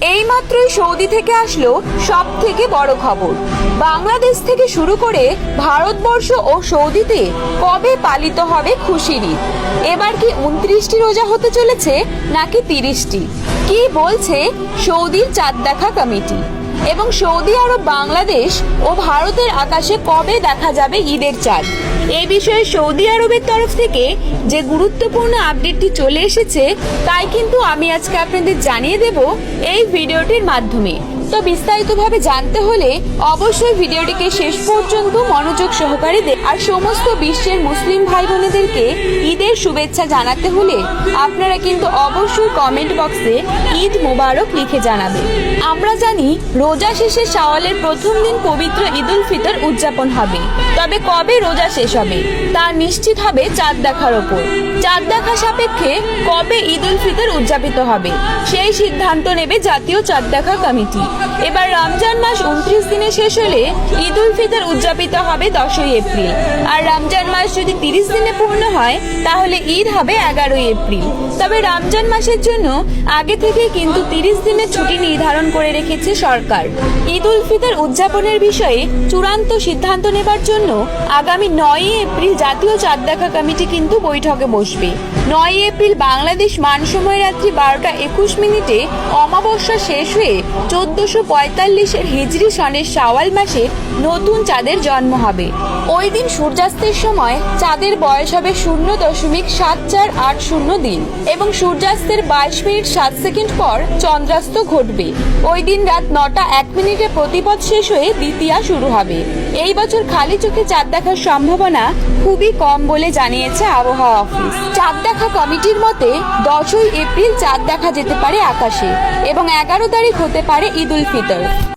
এইমাত্রই Saudi থেকে আসলো সব থেকে বড় খবর। বাংলাদেশ থেকে শুরু করে ভারতবর্ষ ও সৌদিতে কবে পালিত হবে খুশির ঈদ? এবার কি 29টি রোজা হতে চলেছে নাকি 30টি? কি বলছে সৌদির চাঁদ দেখা কমিটি? এবং সৌদি আরব, বাংলাদেশ ও ভারতের আকাশে কবে দেখা যাবে ঈদের চাঁদ? এই বিষয়ে সৌদি আরবের তরফ থেকে যে গুরুত্বপূর্ণ আপডেটটি চলে এসেছে, তাই কিন্তু আমি আজকে আপনাদের জানিয়ে দেব এই ভিডিওটির মাধ্যমে। তো বিস্তারিতভাবে জানতে হলে অবশ্যই ভিডিওটিকে শেষ পর্যন্ত মনোযোগ সহকারে আর সমস্ত বিশ্বের মুসলিম ভাই বোনেদেরকে ঈদের শুভেচ্ছা জানাতে হলে আপনারা কিন্তু অবশ্যই কমেন্ট বক্সে ঈদ মোবারক লিখে জানাবেন। আমরা জানি রোজা শেষে শাওয়ালের প্রথম দিন পবিত্র ঈদ উল ফিতর উদযাপন হবে, তবে কবে রোজা শেষ হবে তা নিশ্চিত হবে চাঁদ দেখার ওপর। চাঁদ দেখা সাপেক্ষে কবে ঈদ উল ফিতর উদযাপিত হবে সেই সিদ্ধান্ত নেবে জাতীয় চাঁদ দেখা কমিটি। এবার রমজান মাস 29 দিনে শেষ হলে ঈদ উল ফিতর উদযাপিত হবে 10ই এপ্রিল, আর রমজান মাস যদি 30 দিনে পূর্ণ হয় তাহলে ঈদ হবে 11ই এপ্রিল। তবে রমজান মাসের জন্য আগে থেকে কিন্তু 30 দিনের ছুটি নির্ধারণ করে রেখেছে সরকার। ঈদ উল ফিতর উদযাপনের বিষয়ে চূড়ান্ত সিদ্ধান্ত নেবার জন্য আগামী 9ই এপ্রিল জাতীয় চাঁদ দেখা কমিটি কিন্তু বৈঠকে বসবে। 9ই এপ্রিল বাংলাদেশ মান সময় রাত্রি 12টা 21 মিনিটে অমাবস্যা শেষ হয়ে 1445 হিজরি সনের শাওয়াল মাসে নতুন চাঁদের জন্ম হবে। ওই দিন সূর্যাস্তের সময় চাঁদের বয়স হবে 0.7480 দিন এবং সূর্যাস্তের 22 মিনিট 7 সেকেন্ড পর চন্দ্রাস্ত ঘটবে। ওই দিন রাত 9টা 1 মিনিটে প্রতিপদ শেষ হয়ে দ্বিতীয়া শুরু হবে। এই বছর খালি চোখে চাঁদ দেখার সম্ভাবনা খুবই কম বলে জানিয়েছে আবহাওয়া অফিস। চাঁদ দেখা কমিটির মতে 10ই এপ্রিল চাঁদ দেখা যেতে পারে আকাশে এবং 11 তারিখ হতে পারে ঈদ উল ফিতর।